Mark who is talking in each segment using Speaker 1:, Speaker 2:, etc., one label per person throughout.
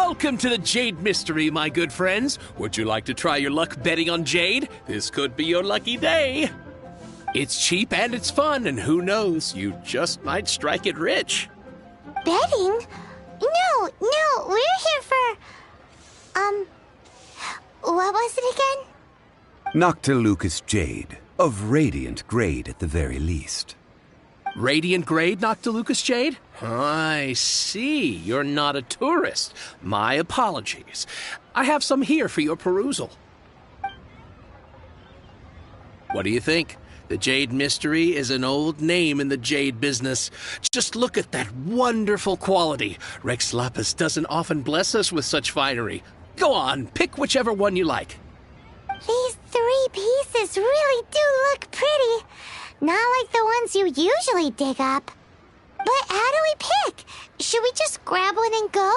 Speaker 1: Welcome to the Jade Mystery, my good friends. Would you like to try your luck betting on Jade? This could be your lucky day. It's cheap and it's fun, and who knows, you just might strike it rich.
Speaker 2: Betting? No, we're here for... what was it again?
Speaker 3: Noctilucous Jade, of radiant grade at the very least.
Speaker 1: Radiant grade, Noctilucous Jade? I see. You're not a tourist. My apologies. I have some here for your perusal. What do you think? The Jade Mystery is an old name in the jade business. Just look at that wonderful quality. Rex Lapis doesn't often bless us with such finery. Go on, pick whichever one you like.
Speaker 2: These 3 pieces really do look pretty. Not like the ones you usually dig up. But how do we pick? Should we just grab one and go?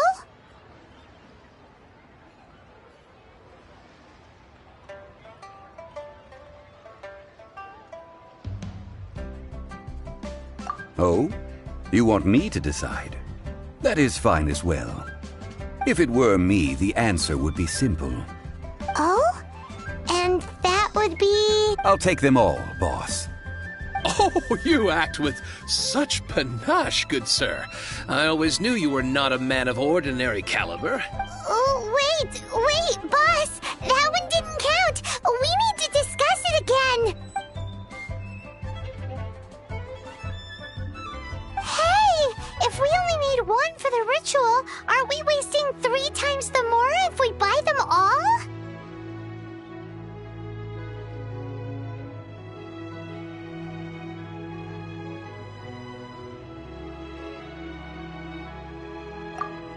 Speaker 3: Oh? You want me to decide? That is fine as well. If it were me, the answer would be simple.
Speaker 2: Oh? And that would be...
Speaker 3: I'll take them all, boss.
Speaker 1: Oh, you act with such panache, good sir. I always knew you were not a man of ordinary caliber.
Speaker 2: Oh, wait, boss! That one didn't count! We need to discuss it again! Hey! If we only need one for the ritual, aren't we wasting 3 times the Mora if we buy them all?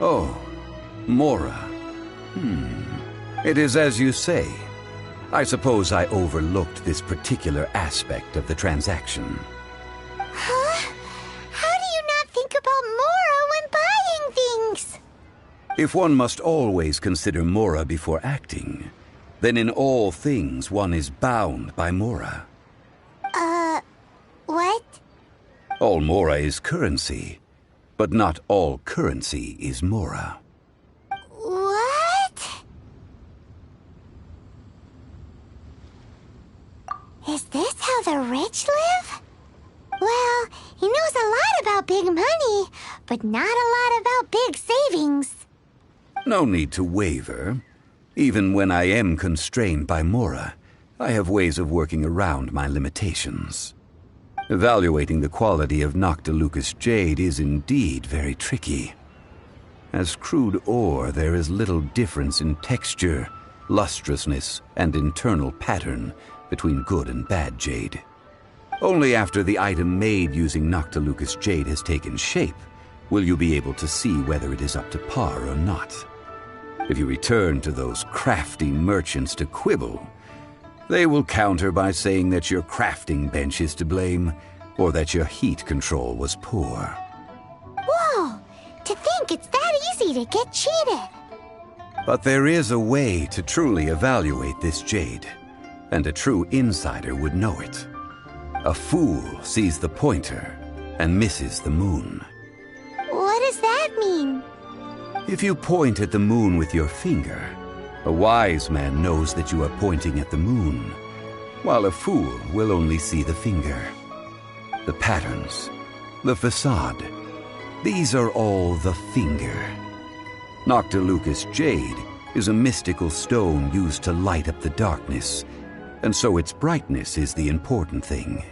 Speaker 3: Oh, Mora. It is as you say. I suppose I overlooked this particular aspect of the transaction.
Speaker 2: Huh? How do you not think about Mora when buying things?
Speaker 3: If one must always consider Mora before acting, then in all things one is bound by Mora.
Speaker 2: What?
Speaker 3: All Mora is currency, but not all currency is Mora.
Speaker 2: What? Is this how the rich live? Well, he knows a lot about big money, but not a lot about big savings.
Speaker 3: No need to waver. Even when I am constrained by Mora, I have ways of working around my limitations. Evaluating the quality of Noctilucous Jade is indeed very tricky. As crude ore, there is little difference in texture, lustrousness, and internal pattern between good and bad jade. Only after the item made using Noctilucous Jade has taken shape will you be able to see whether it is up to par or not. If you return to those crafty merchants to quibble, they will counter by saying that your crafting bench is to blame, or that your heat control was poor.
Speaker 2: Whoa! To think it's that easy to get cheated!
Speaker 3: But there is a way to truly evaluate this jade, and a true insider would know it. A fool sees the pointer and misses the moon.
Speaker 2: What does that mean?
Speaker 3: If you point at the moon with your finger, a wise man knows that you are pointing at the moon, while a fool will only see the finger. The patterns, the facade, these are all the finger. Noctilucous Jade is a mystical stone used to light up the darkness, and so its brightness is the important thing.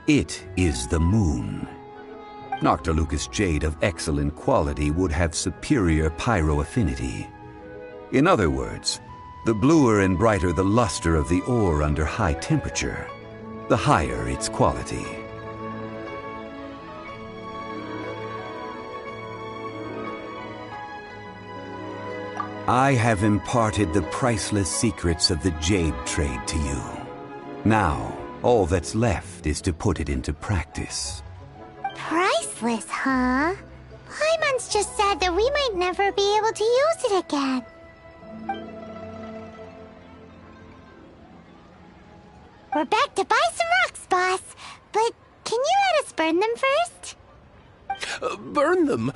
Speaker 3: It is the moon. Noctilucous Jade of excellent quality would have superior pyro-affinity. In other words, the bluer and brighter the luster of the ore under high temperature, the higher its quality. I have imparted the priceless secrets of the jade trade to you. Now, all that's left is to put it into practice.
Speaker 2: Priceless, huh? Paimon's just said that we might never be able to use it again. We're back to buy some rocks, boss. But can you let us burn them first?
Speaker 1: Burn them?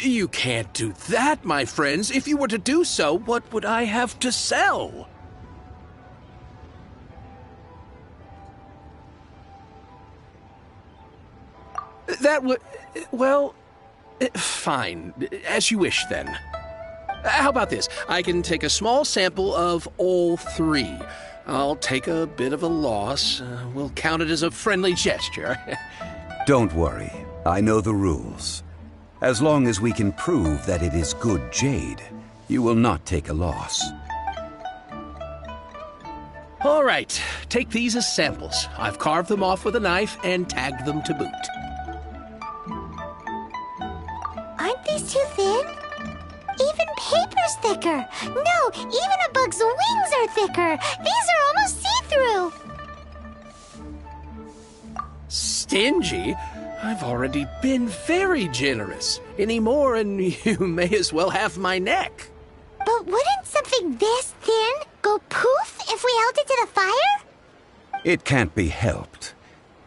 Speaker 1: You can't do that, my friends. If you were to do so, what would I have to sell? That would... well... fine. As you wish, then. How about this? I can take a small sample of all three. I'll take a bit of a loss. We'll count it as a friendly gesture.
Speaker 3: Don't worry. I know the rules. As long as we can prove that it is good jade, you will not take a loss.
Speaker 1: All right. Take these as samples. I've carved them off with a knife and tagged them to boot.
Speaker 2: Aren't these too thin? Even paper's thicker. No, even a bug's wings are thicker. These are almost see-through.
Speaker 1: Stingy? I've already been very generous. Any more and you may as well have my neck.
Speaker 2: But wouldn't something this thin go poof if we held it to the fire?
Speaker 3: It can't be helped.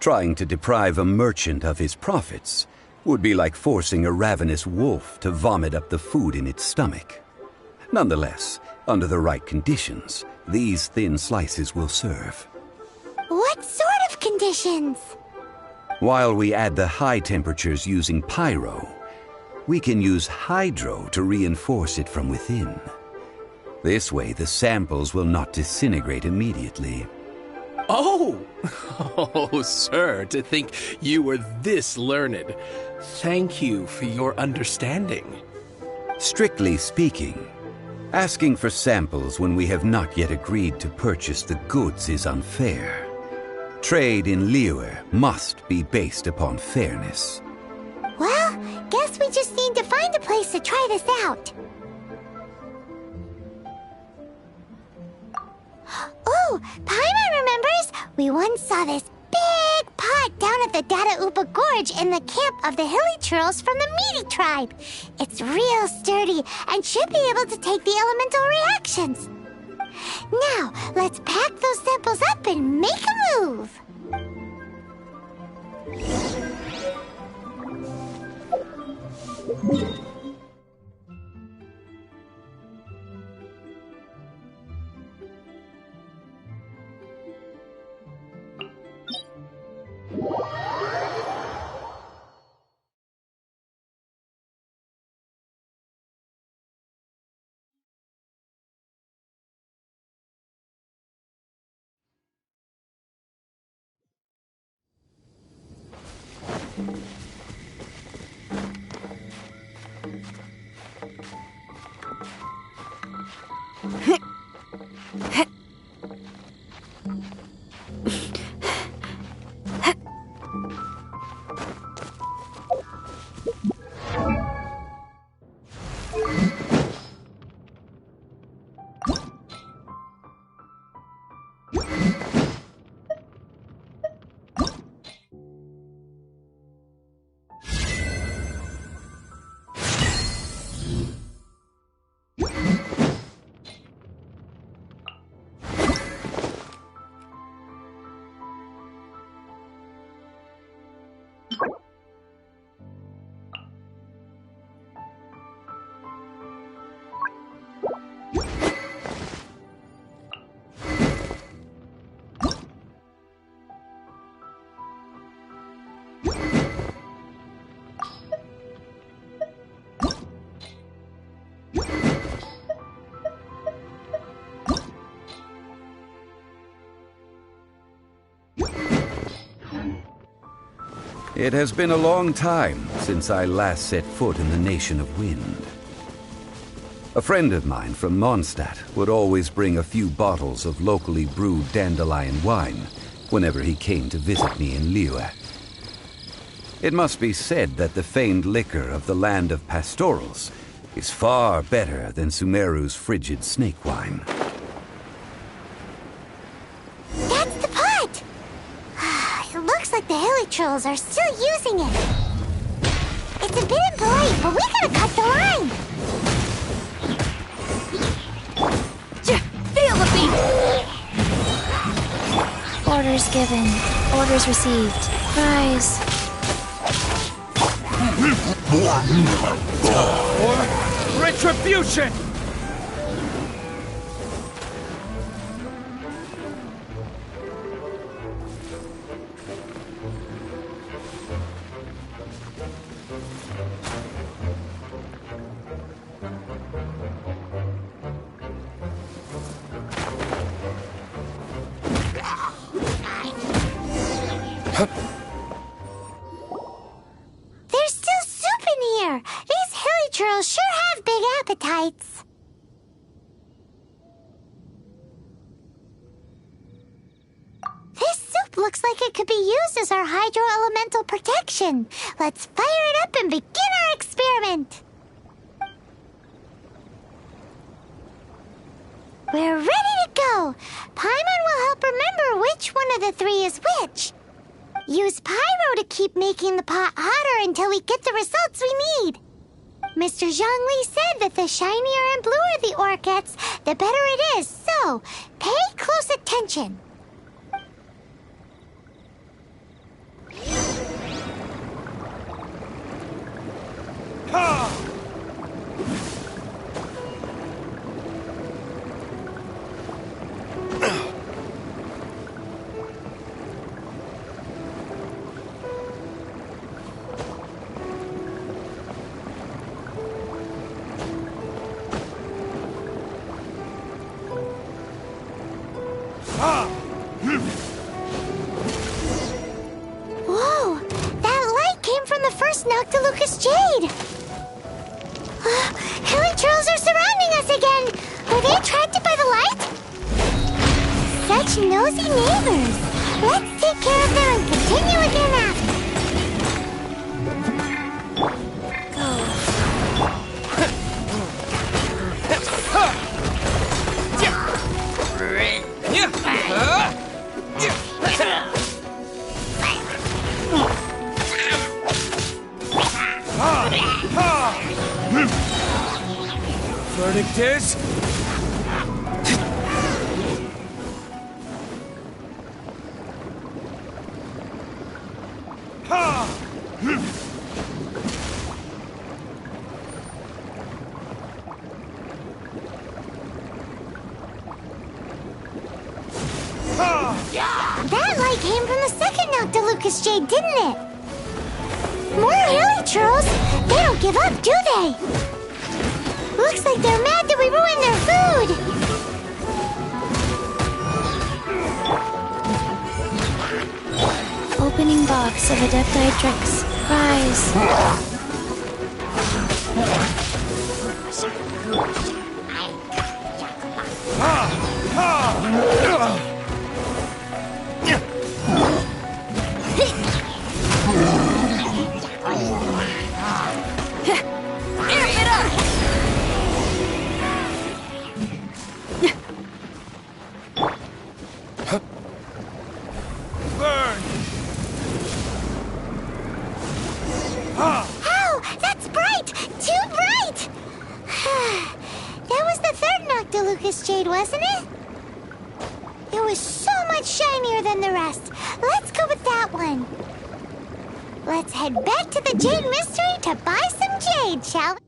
Speaker 3: Trying to deprive a merchant of his profits would be like forcing a ravenous wolf to vomit up the food in its stomach. Nonetheless, under the right conditions, these thin slices will serve.
Speaker 2: What sort of conditions?
Speaker 3: While we add the high temperatures using pyro, we can use hydro to reinforce it from within. This way, the samples will not disintegrate immediately.
Speaker 1: Oh! Oh, sir, to think you were this learned. Thank you for your understanding.
Speaker 3: Strictly speaking, asking for samples when we have not yet agreed to purchase the goods is unfair. Trade in Liyue must be based upon fairness.
Speaker 2: Well, guess we just need to find a place to try this out. Oh, Paimon remembers! We once saw this big pot down at the Dada Upa Gorge in the camp of the hilly churls from the Meaty tribe. It's real sturdy and should be able to take the elemental reactions. Now, let's pack those samples up and make a move.
Speaker 3: It has been a long time since I last set foot in the Nation of Wind. A friend of mine from Mondstadt would always bring a few bottles of locally brewed Dandelion Wine whenever he came to visit me in Liyue. It must be said that the famed liquor of the land of pastorals is far better than Sumeru's frigid snake wine.
Speaker 2: That's the pot! It looks like the hilly trolls are still using it. It's a bit impolite, but we gotta cut the line.
Speaker 4: Feel the beat! Orders given. Orders received. Rise. Or retribution!
Speaker 2: There's still soup in here. These hilly churls sure have big appetites. This soup looks like it could be used as our hydro-elemental protection. Let's fire it up and begin our experiment. We're ready to go. Paimon will help remember which one of the three is which. Use pyro to keep making the pot hotter until we get the results we need. Mr. Zhongli said that the shinier and bluer the ore gets, the better it is. So, pay close attention.
Speaker 4: Ha!
Speaker 2: Whoa! That light came from the first Noctilucous Jade! Hilly Trolls are surrounding us again! Were they attracted by the light? Such nosy neighbors! Let's take care of them and continue again after.
Speaker 4: Verdict is...
Speaker 2: That light came from the second Noctilucous Jade, didn't it? More hilly churls! They don't give up, do they? Looks like they're mad that we ruined their food!
Speaker 5: Opening box of Adepti Tricks. Prize.
Speaker 2: Ow! That's bright! Too bright! That was the third Noctilucous Jade, wasn't it? It was so much shinier than the rest. Let's go with that one. Let's head back to the Jade Mystery to buy some jade, shall we?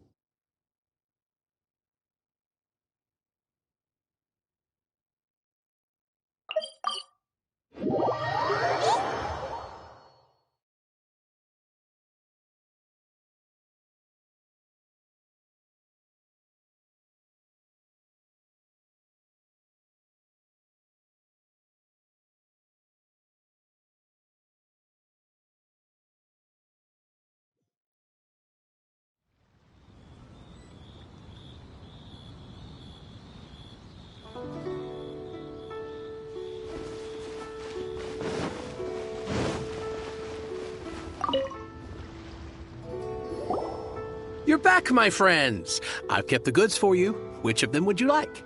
Speaker 1: You're back, my friends. I've kept the goods for you. Which of them would you like?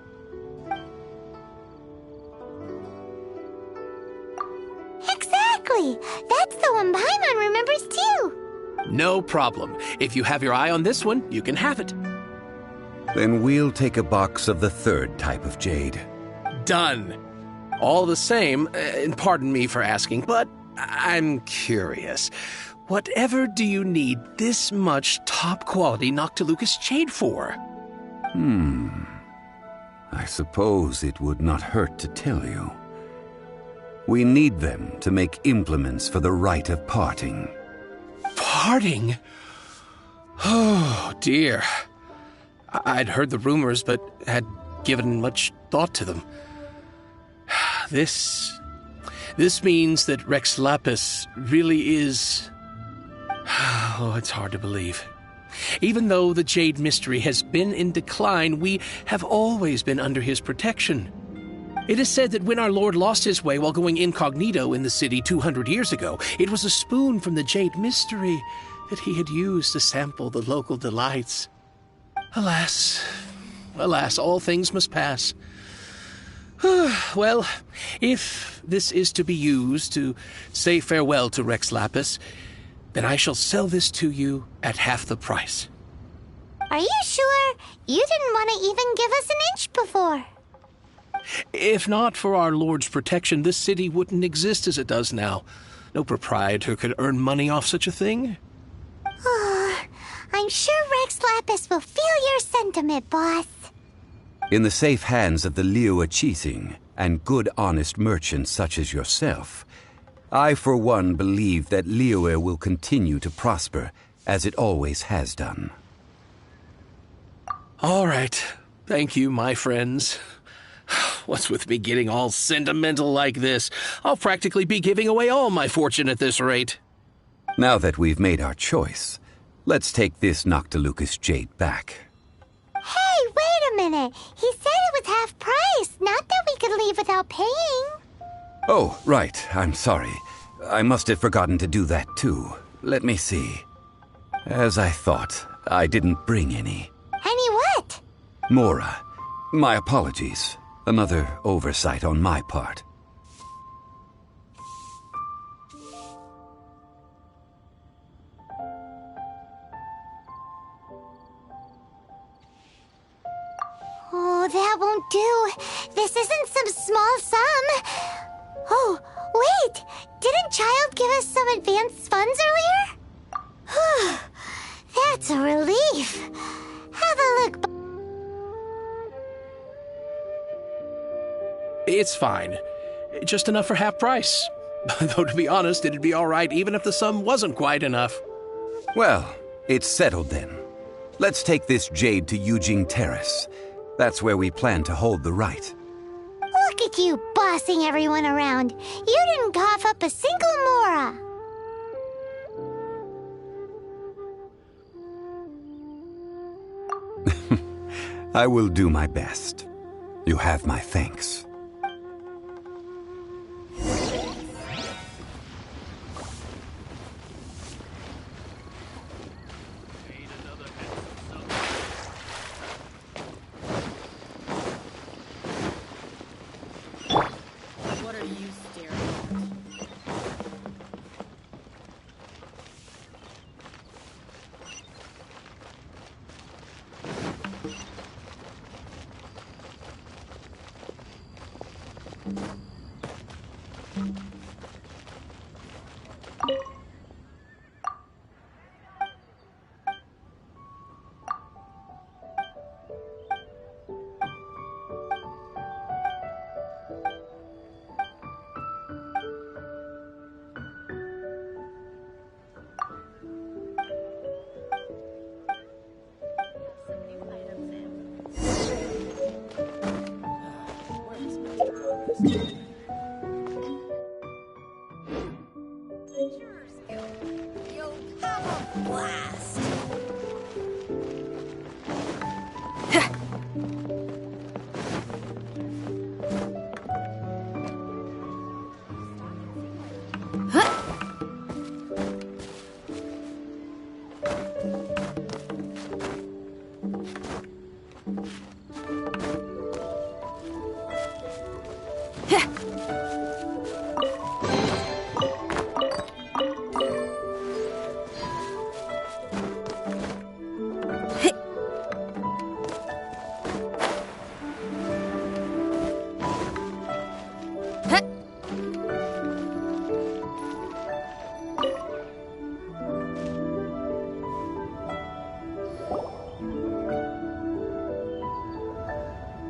Speaker 2: Exactly! That's the one Paimon remembers too!
Speaker 1: No problem. If you have your eye on this one, you can have it.
Speaker 3: Then we'll take a box of the third type of jade.
Speaker 1: Done. All the same, and pardon me for asking, but I'm curious. Whatever do you need this much top-quality Noctilucous jade for?
Speaker 3: I suppose it would not hurt to tell you. We need them to make implements for the rite of parting.
Speaker 1: Parting? Oh, dear. I'd heard the rumors, but had given much thought to them. This means that Rex Lapis really is... Oh, it's hard to believe. Even though the Jade Mystery has been in decline, we have always been under his protection. It is said that when our Lord lost his way while going incognito in the city 200 years ago, it was a spoon from the Jade Mystery that he had used to sample the local delights. Alas, all things must pass. Well, if this is to be used to say farewell to Rex Lapis, then I shall sell this to you at half the price.
Speaker 2: Are you sure? You didn't want to even give us an inch before.
Speaker 1: If not for our Lord's protection, this city wouldn't exist as it does now. No proprietor could earn money off such a thing.
Speaker 2: I'm sure Rex Lapis will feel your sentiment, boss.
Speaker 3: In the safe hands of the Liu Chising and good honest merchants such as yourself, I for one believe that Liyue will continue to prosper as it always has done.
Speaker 1: All right. Thank you, my friends. What's with me getting all sentimental like this? I'll practically be giving away all my fortune at this rate.
Speaker 3: Now that we've made our choice, let's take this Noctilucous jade back.
Speaker 2: Hey, wait a minute. He said it was half price, not that we could leave without paying.
Speaker 3: Oh, right. I'm sorry. I must have forgotten to do that too. Let me see. As I thought, I didn't bring any.
Speaker 2: Any what?
Speaker 3: Mora. My apologies. Another oversight on my part.
Speaker 2: Oh, that won't do. This isn't some small sum. Oh, wait! Didn't Child give us some advanced funds earlier? That's a relief. Have a look.
Speaker 1: It's fine. Just enough for half price. Though, to be honest, it'd be all right even if the sum wasn't quite enough.
Speaker 3: Well, it's settled then. Let's take this jade to Yujing Terrace. That's where we plan to hold the rite.
Speaker 2: Look at you bossing everyone around. You didn't cough up a single Mora.
Speaker 3: I will do my best. You have my thanks.
Speaker 6: What are you staring at?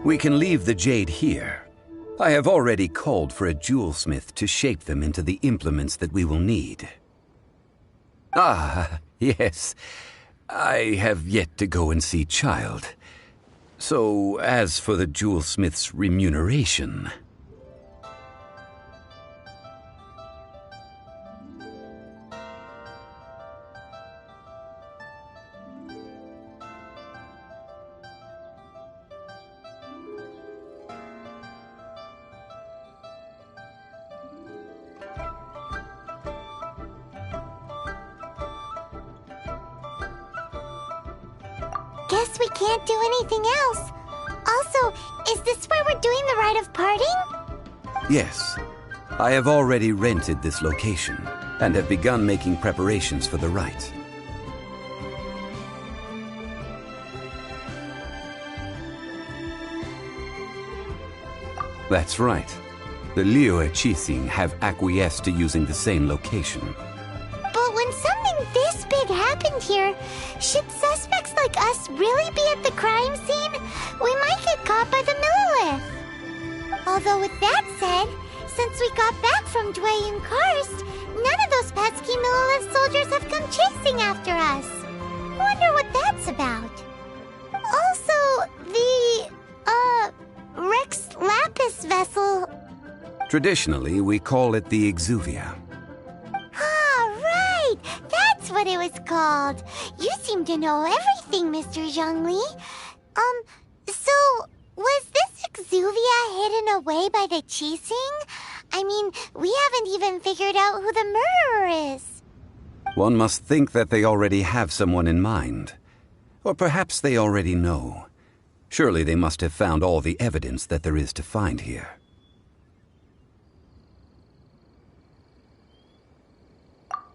Speaker 3: We can leave the jade here. I have already called for a jewelsmith to shape them into the implements that we will need. Ah, yes. I have yet to go and see Child. So, as for the jewelsmith's remuneration...
Speaker 2: Guess we can't do anything else. Also, is this where we're doing the rite of parting?
Speaker 3: Yes. I have already rented this location, and have begun making preparations for the rite. That's right. The Liyue Qixing have acquiesced to using the same location.
Speaker 2: But when something this big happened here, should suspects like us really be at the crime scene? We might get caught by the Millilith. Although with that said, since we got back from Dwayne Karst, none of those pesky Millilith soldiers have come chasing after us. Wonder what that's about. Also, the, Rex Lapis vessel...
Speaker 3: Traditionally, we call it the Exuvia.
Speaker 2: Ah, right! That's what it was called. You seem to know everything, Mr. Zhongli. So, was this Exuvia hidden away by the Qixing? I mean, we haven't even figured out who the murderer is.
Speaker 3: One must think that they already have someone in mind. Or perhaps they already know. Surely they must have found all the evidence that there is to find here.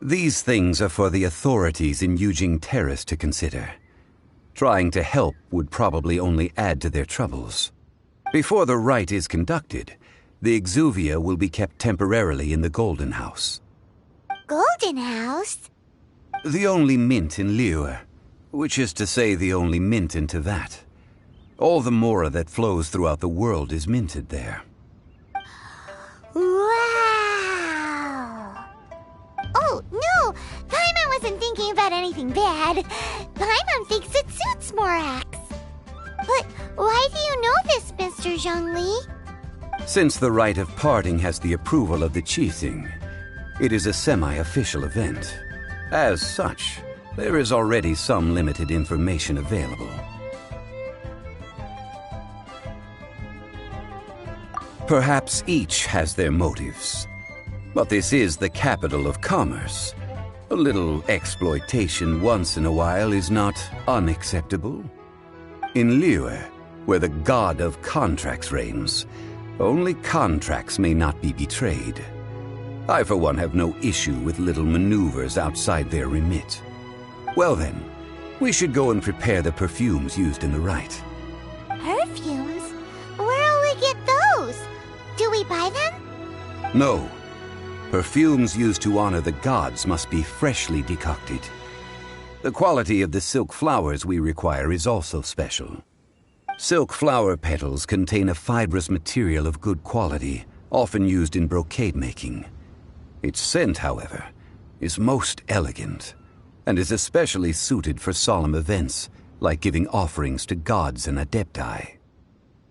Speaker 3: These things are for the authorities in Yujing Terrace to consider. Trying to help would probably only add to their troubles. Before the rite is conducted, the Exuvia will be kept temporarily in the Golden House.
Speaker 2: Golden House?
Speaker 3: The only mint in Liyue, which is to say the only mint in Teyvat. All the mora that flows throughout the world is minted there.
Speaker 2: Wow! Oh, no! Paimon wasn't thinking about anything bad. Paimon thinks it suits Morax. But why do you know this, Mr. Zhongli?
Speaker 3: Since the rite of parting has the approval of the Qixing, it is a semi-official event. As such, there is already some limited information available. Perhaps each has their motives. But this is the capital of commerce. A little exploitation once in a while is not unacceptable. In Liyue, where the god of contracts reigns, only contracts may not be betrayed. I, for one, have no issue with little maneuvers outside their remit. Well then, we should go and prepare the perfumes used in the rite.
Speaker 2: Perfumes? Where'll we get those? Do we buy them?
Speaker 3: No. Perfumes used to honor the gods must be freshly decocted. The quality of the silk flowers we require is also special. Silk flower petals contain a fibrous material of good quality, often used in brocade making. Its scent, however, is most elegant, and is especially suited for solemn events, like giving offerings to gods and adepti.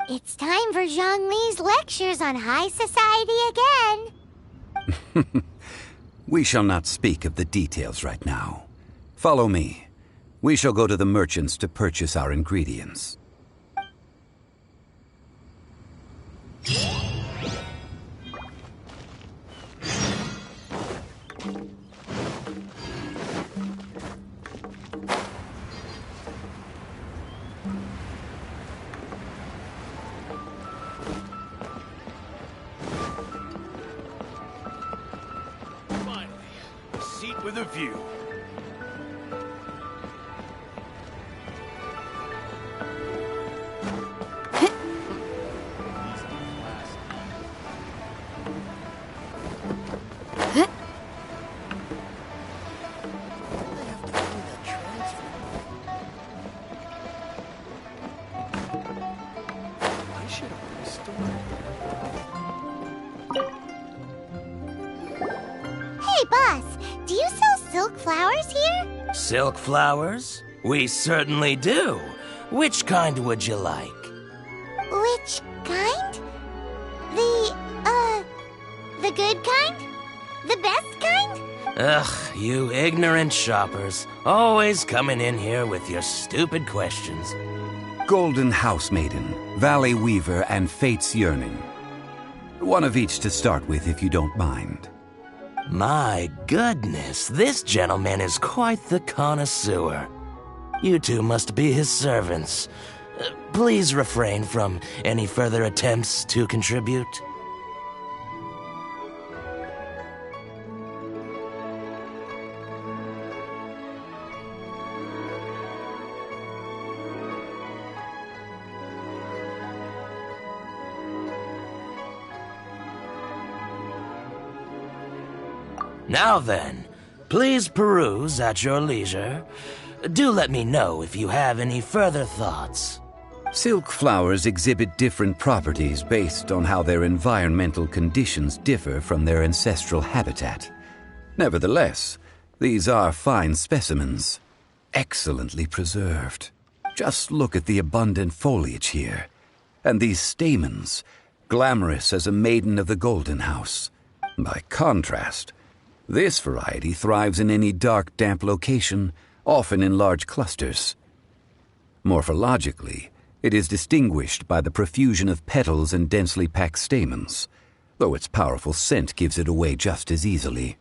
Speaker 2: It's time for Zhongli's lectures on high society again.
Speaker 3: We shall not speak of the details right now. Follow me. We shall go to the merchants to purchase our ingredients.
Speaker 4: Finally, a seat with a view. Shit, I'm restored.
Speaker 2: Hey, boss, do you sell silk flowers here?
Speaker 7: Silk flowers? We certainly do. Which kind would you like?
Speaker 2: Which kind? The good kind? The best kind?
Speaker 7: Ugh, you ignorant shoppers. Always coming in here with your stupid questions.
Speaker 3: Golden Housemaiden, Valley Weaver, and Fate's Yearning. One of each to start with, if you don't mind.
Speaker 7: My goodness, this gentleman is quite the connoisseur. You two must be his servants. Please refrain from any further attempts to contribute. Now then, please peruse at your leisure. Do let me know if you have any further thoughts.
Speaker 3: Silk flowers exhibit different properties based on how their environmental conditions differ from their ancestral habitat. Nevertheless, these are fine specimens, excellently preserved. Just look at the abundant foliage here, and these stamens, glamorous as a maiden of the Golden House. By contrast, this variety thrives in any dark, damp location, often in large clusters. Morphologically, it is distinguished by the profusion of petals and densely packed stamens, though its powerful scent gives it away just as easily.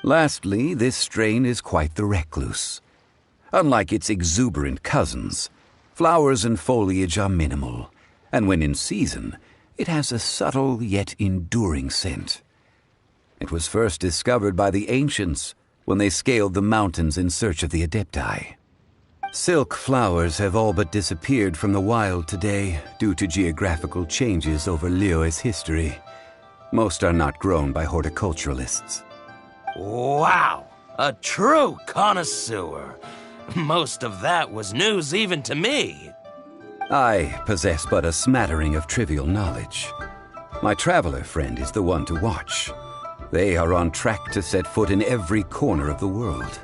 Speaker 3: Lastly, this strain is quite the recluse. Unlike its exuberant cousins, flowers and foliage are minimal, and when in season, it has a subtle yet enduring scent. It was first discovered by the ancients when they scaled the mountains in search of the Adepti. Silk flowers have all but disappeared from the wild today due to geographical changes over Liyue's history. Most are not grown by horticulturalists.
Speaker 7: Wow! A true connoisseur. Most of that was news even to me.
Speaker 3: I possess but a smattering of trivial knowledge. My traveler friend is the one to watch. They are on track to set foot in every corner of the world.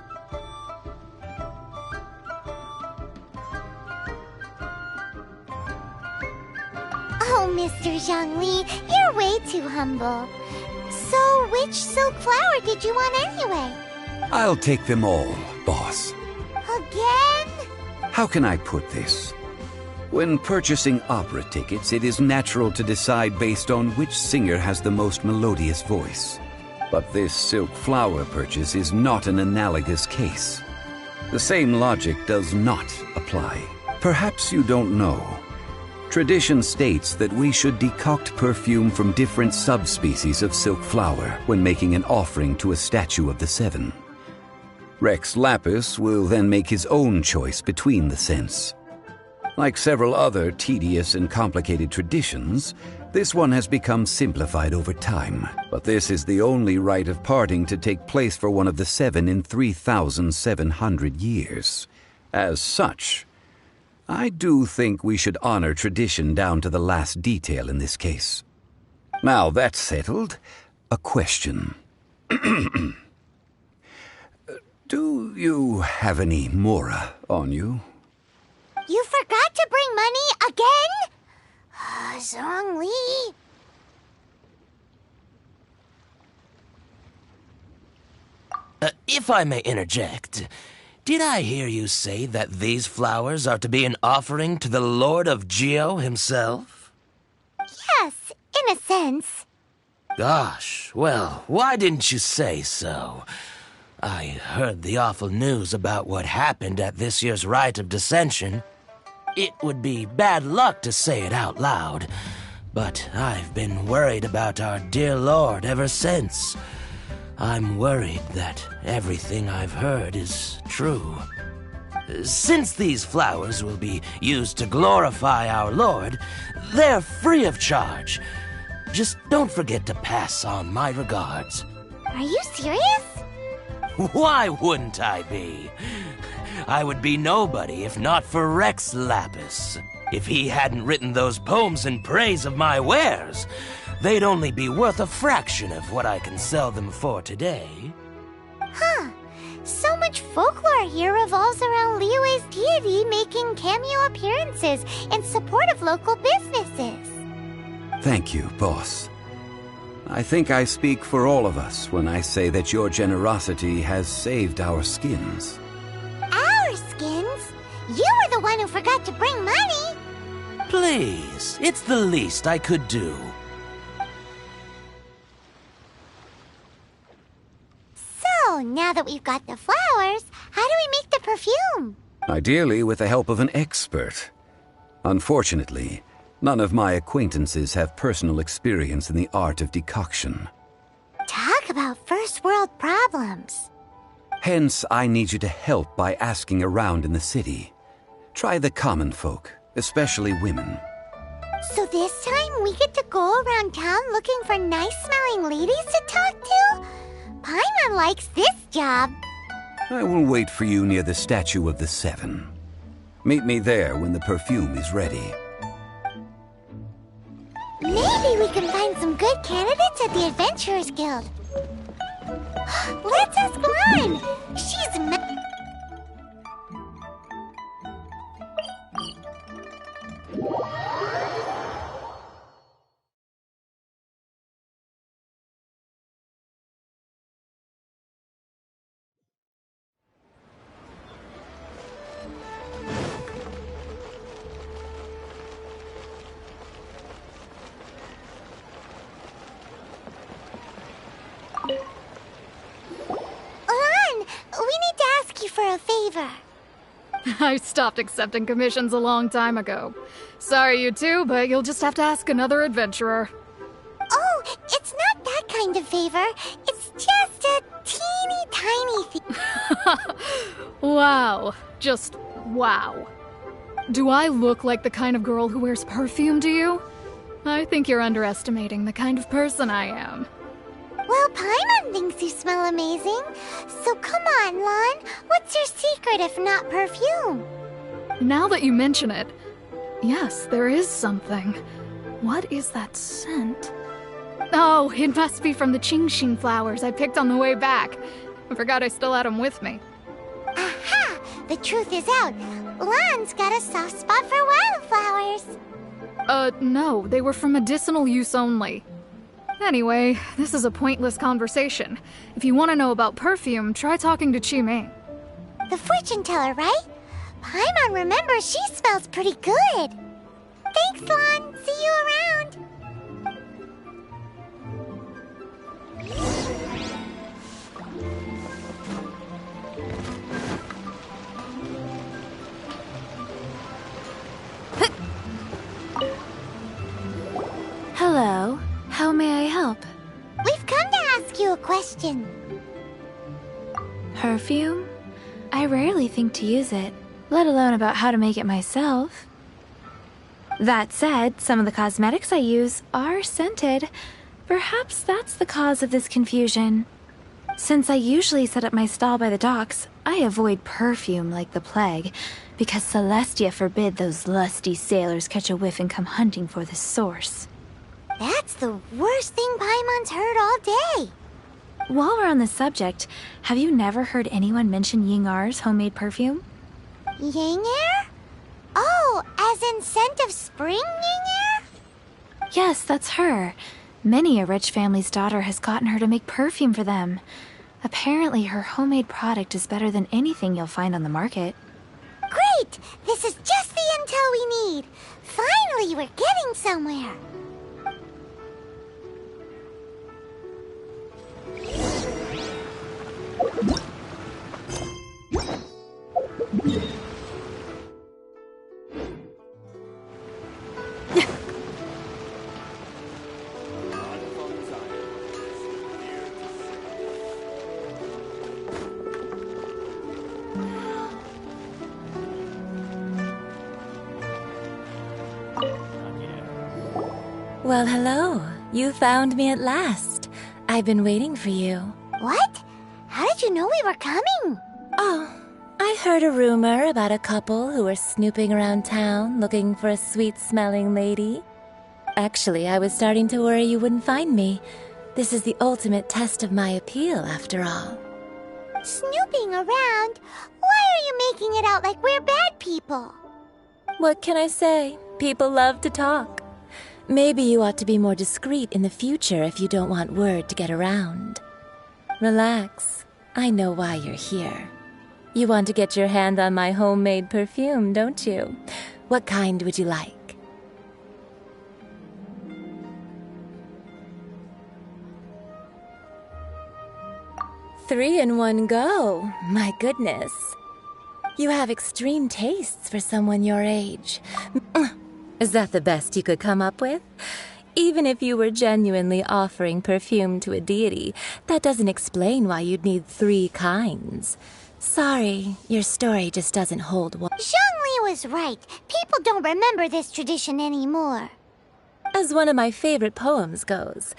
Speaker 2: Oh, Mr. Zhongli, you're way too humble. So, which silk flower did you want anyway?
Speaker 3: I'll take them all, boss.
Speaker 2: Again?
Speaker 3: How can I put this? When purchasing opera tickets, it is natural to decide based on which singer has the most melodious voice. But this silk flower purchase is not an analogous case. The same logic does not apply. Perhaps you don't know. Tradition states that we should decoct perfume from different subspecies of silk flower when making an offering to a statue of the Seven. Rex Lapis will then make his own choice between the scents. Like several other tedious and complicated traditions, this one has become simplified over time, but this is the only rite of parting to take place for one of the Seven in 3,700 years. As such, I do think we should honor tradition down to the last detail in this case. Now that's settled, a question. Do you have any Mora on you?
Speaker 2: You forgot to bring money again? Zhongli.
Speaker 7: If I may interject, did I hear you say that these flowers are to be an offering to the Lord of Geo himself?
Speaker 2: Yes, in a sense.
Speaker 7: Gosh, well, why didn't you say so? I heard the awful news about what happened at this year's Rite of Dissension. It would be bad luck to say it out loud, but I've been worried about our dear Lord ever since. I'm worried that everything I've heard is true. Since these flowers will be used to glorify our Lord, they're free of charge. Just don't forget to pass on my regards.
Speaker 2: Are you serious?
Speaker 7: Why wouldn't I be? I would be nobody if not for Rex Lapis. If he hadn't written those poems in praise of my wares, they'd only be worth a fraction of what I can sell them for today.
Speaker 2: Huh. So much folklore here revolves around Liyue's deity making cameo appearances in support of local businesses.
Speaker 3: Thank you, boss. I think I speak for all of us when I say that your generosity has saved our skins.
Speaker 2: Our skins? You were the one who forgot to bring money.
Speaker 7: Please, it's the least I could do.
Speaker 2: So, now that we've got the flowers, how do we make the perfume?
Speaker 3: Ideally with the help of an expert. Unfortunately, none of my acquaintances have personal experience in the art of decoction.
Speaker 2: Talk about first world problems.
Speaker 3: Hence, I need you to help by asking around in the city. Try the common folk, especially women.
Speaker 2: So this time we get to go around town looking for nice-smelling ladies to talk to? Paimon likes this job.
Speaker 3: I will wait for you near the Statue of the Seven. Meet me there when the perfume is ready.
Speaker 2: Maybe we can find some good candidates at the Adventurers Guild. Let's ask Lan. She's for a favor.
Speaker 8: I stopped accepting commissions a long time ago. Sorry, you two, but you'll just have to ask another adventurer.
Speaker 2: Oh, it's not that kind of favor. It's just a teeny tiny thing.
Speaker 8: Wow. Just wow. Do I look like the kind of girl who wears perfume to you? I think you're underestimating the kind of person I am.
Speaker 2: Well, Paimon thinks you smell amazing. So come on, Lan. What's your secret if not perfume?
Speaker 8: Now that you mention it, yes, there is something. What is that scent? Oh, it must be from the Qingxin flowers I picked on the way back. I forgot I still had them with me.
Speaker 2: Aha! The truth is out. Lan's got a soft spot for wildflowers.
Speaker 8: No, they were for medicinal use only. Anyway, this is a pointless conversation. If you want to know about perfume, try talking to Qimei.
Speaker 2: The fortune teller, right? Paimon remembers she smells pretty good. Thanks, Lan. See you around.
Speaker 5: Hello. How may I help?
Speaker 2: We've come to ask you a question.
Speaker 5: Perfume? I rarely think to use it, let alone about how to make it myself. That said, some of the cosmetics I use are scented. Perhaps that's the cause of this confusion. Since I usually set up my stall by the docks, I avoid perfume like the plague, because Celestia forbid those lusty sailors catch a whiff and come hunting for the source.
Speaker 2: That's the worst thing Paimon's heard all day.
Speaker 5: While we're on the subject, have you never heard anyone mention Yingar's homemade perfume?
Speaker 2: Yingar? Oh, as in scent of spring Yingar?
Speaker 5: Yes, that's her. Many a rich family's daughter has gotten her to make perfume for them. Apparently, her homemade product is better than anything you'll find on the market.
Speaker 2: Great! This is just the intel we need. Finally, we're getting somewhere.
Speaker 9: Well, hello. You found me at last. I've been waiting for you.
Speaker 2: What? How did you know we were coming?
Speaker 9: Oh, I I heard a rumor about a couple who were snooping around town looking for a sweet-smelling lady. Actually, I was starting to worry you wouldn't find me. This is the ultimate test of my appeal, after all.
Speaker 2: Snooping around? Why are you making it out like we're bad people?
Speaker 9: What can I say? People love to talk. Maybe you ought to be more discreet in the future if you don't want word to get around. Relax. I know why you're here. You want to get your hand on my homemade perfume, don't you? What kind would you like? 3 in one go. My goodness. You have extreme tastes for someone your age. Is that the best you could come up with? Even if you were genuinely offering perfume to a deity, that doesn't explain why you'd need 3 kinds. Sorry, your story just doesn't hold water.
Speaker 2: Zhongli was right. People don't remember this tradition anymore.
Speaker 9: As one of my favorite poems goes,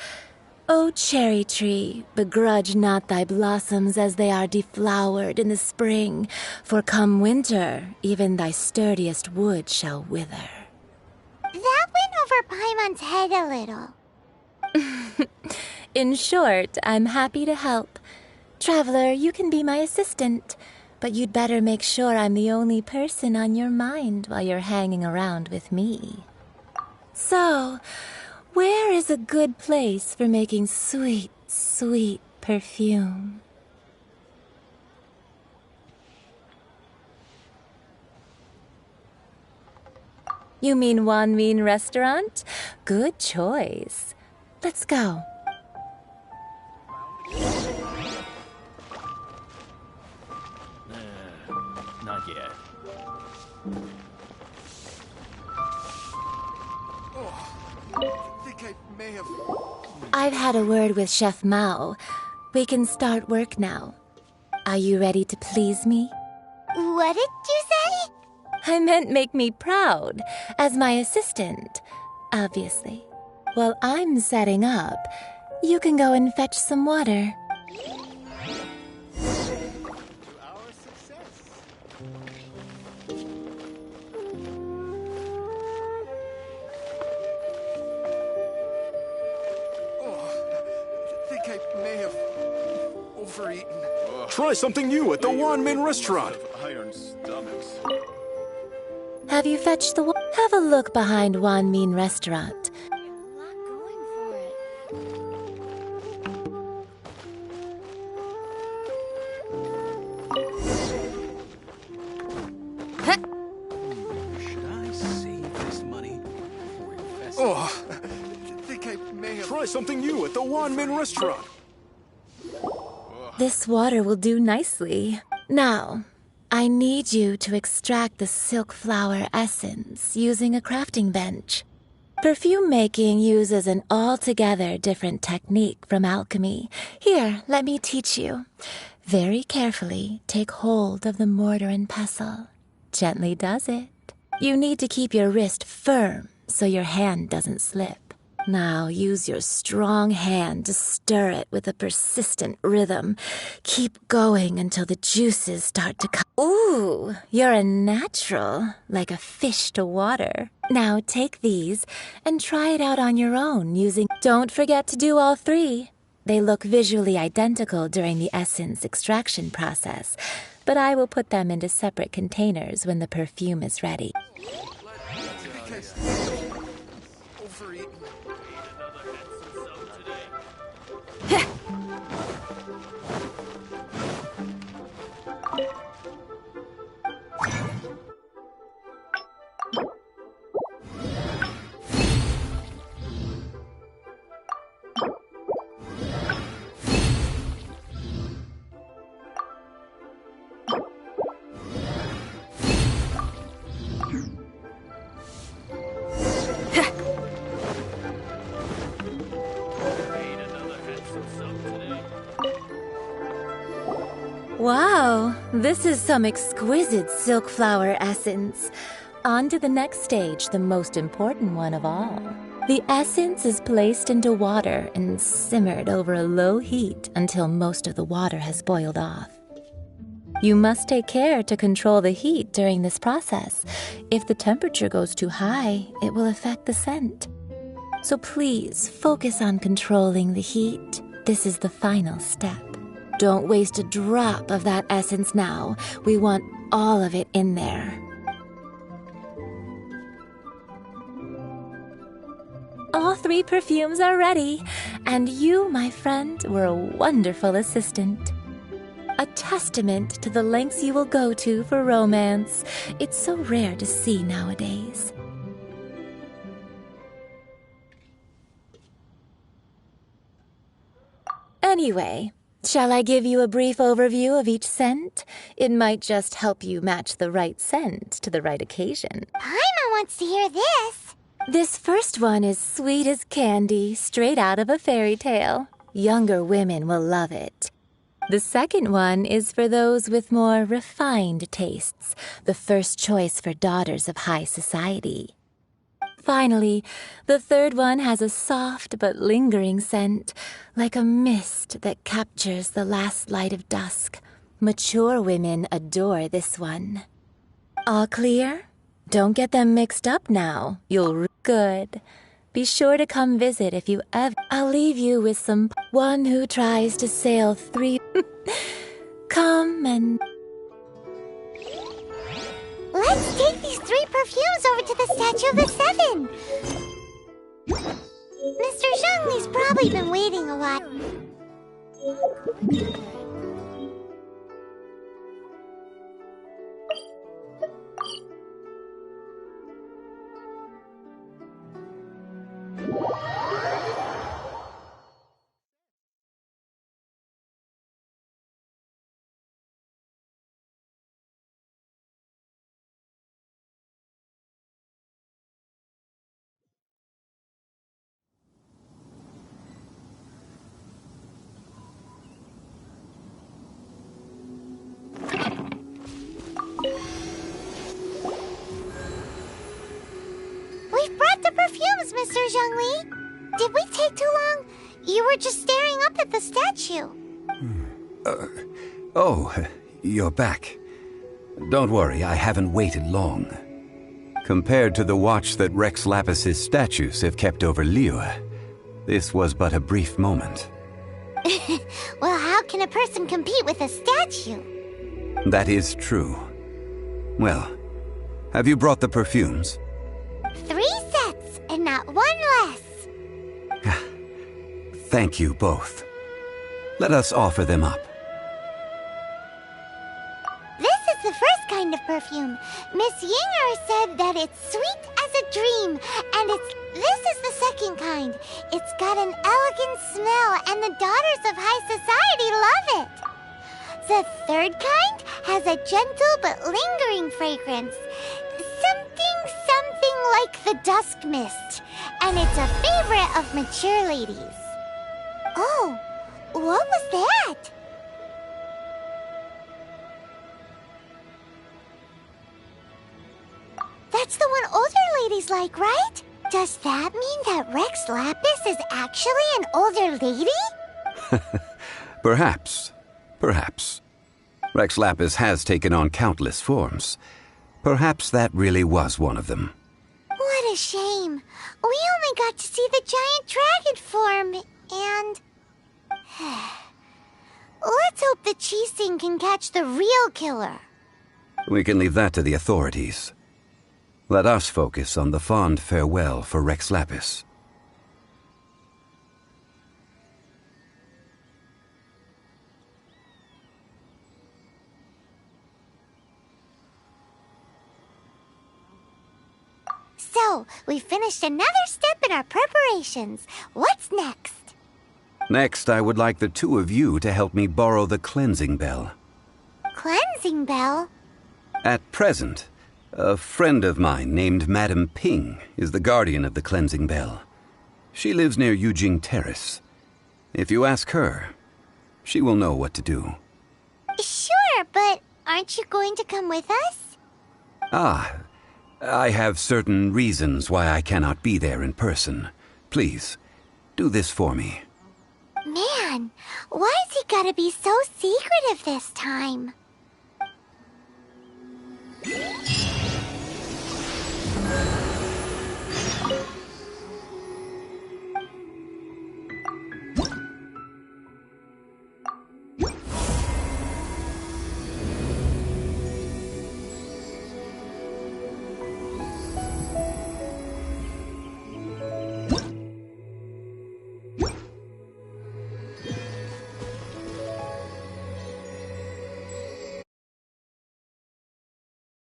Speaker 9: "O cherry tree, begrudge not thy blossoms as they are deflowered in the spring, for come winter, even thy sturdiest wood shall wither."
Speaker 2: That went over Paimon's head a little.
Speaker 9: In short, I'm happy to help. Traveler, you can be my assistant, but you'd better make sure I'm the only person on your mind while you're hanging around with me. So, where is a good place for making sweet, sweet perfume? You mean Wan Min Restaurant? Good choice. Let's go.
Speaker 4: Not yet.
Speaker 10: I think I may have...
Speaker 9: I've had a word with Chef Mao. We can start work now. Are you ready to please me?
Speaker 2: What did you say?
Speaker 9: I meant make me proud, as my assistant, obviously. While I'm setting up, you can go and fetch some water.
Speaker 10: Try something new at the Wan Min Restaurant.
Speaker 4: Iron stomachs.
Speaker 9: Have you fetched the water? Have a look behind Wan Min Restaurant.
Speaker 6: Not going for it.
Speaker 4: Should I save this money for investment?
Speaker 10: Oh, I think I may have... Try something new at the Wan Min Restaurant.
Speaker 9: This water will do nicely. Now, I need you to extract the silk flower essence using a crafting bench. Perfume making uses an altogether different technique from alchemy. Here, let me teach you. Very carefully, take hold of the mortar and pestle. Gently does it. You need to keep your wrist firm so your hand doesn't slip. Now use your strong hand to stir it with a persistent rhythm. Keep going until the juices start to come. Ooh, you're a natural, like a fish to water. Now take these and try it out on your own using... Don't forget to do all 3. They look visually identical during the essence extraction process, but I will put them into separate containers when the perfume is ready. Wow, this is some exquisite silk flower essence. On to the next stage, the most important one of all. The essence is placed into water and simmered over a low heat until most of the water has boiled off. You must take care to control the heat during this process. If the temperature goes too high, it will affect the scent. So please focus on controlling the heat. This is the final step. Don't waste a drop of that essence now. We want all of it in there. All 3 perfumes are ready, and you, my friend, were a wonderful assistant. A testament to the lengths you will go to for romance. It's so rare to see nowadays. Anyway, shall I give you a brief overview of each scent? It might just help you match the right scent to the right occasion.
Speaker 2: Paimon wants to hear this.
Speaker 9: This first one is sweet as candy, straight out of a fairy tale. Younger women will love it. The second one is for those with more refined tastes, the first choice for daughters of high society. Finally, the third one has a soft but lingering scent, like a mist that captures the last light of dusk. Mature women adore this one. All clear? Don't get them mixed up now. You'll good. Be sure to come visit if you ever... I'll leave you with some... One who tries to sail 3... Come and...
Speaker 2: Let's take these 3 perfumes over to the Statue of the Seven. Mr. Zhongli's probably been waiting a lot. We've brought the perfumes, Mr. Zhongli. Did we take too long? You were just staring up at the statue.
Speaker 3: Oh, you're back. Don't worry, I haven't waited long. Compared to the watch that Rex Lapis's statues have kept over Liyue, this was but a brief moment.
Speaker 2: Well, how can a person compete with a statue?
Speaker 3: That is true. Well, have you brought the perfumes?
Speaker 2: 3 sets, and not 1 less.
Speaker 3: Thank you both. Let us offer them up.
Speaker 2: This is the first kind of perfume. Miss Yinger said that it's sweet as a dream, and this is the second kind. It's got an elegant smell, and the daughters of high society love it. The third kind has a gentle but lingering fragrance. Something like the dusk mist, and it's a favorite of mature ladies. Oh, what was that? That's the one older ladies like, right? Does that mean that Rex Lapis is actually an older lady?
Speaker 3: Perhaps. Rex Lapis has taken on countless forms. Perhaps that really was one of them.
Speaker 2: What a shame. We only got to see the giant dragon form, and... Let's hope the Qixing can catch the real killer.
Speaker 3: We can leave that to the authorities. Let us focus on the fond farewell for Rex Lapis.
Speaker 2: So, we finished another step in our preparations. What's next?
Speaker 3: Next, I would like the 2 of you to help me borrow the cleansing bell.
Speaker 2: Cleansing bell?
Speaker 3: At present, a friend of mine named Madame Ping is the guardian of the cleansing bell. She lives near Yujing Terrace. If you ask her, she will know what to do.
Speaker 2: Sure, but aren't you going to come with us?
Speaker 3: I have certain reasons why I cannot be there in person. Please, do this for me.
Speaker 2: Man, why's he gotta be so secretive this time?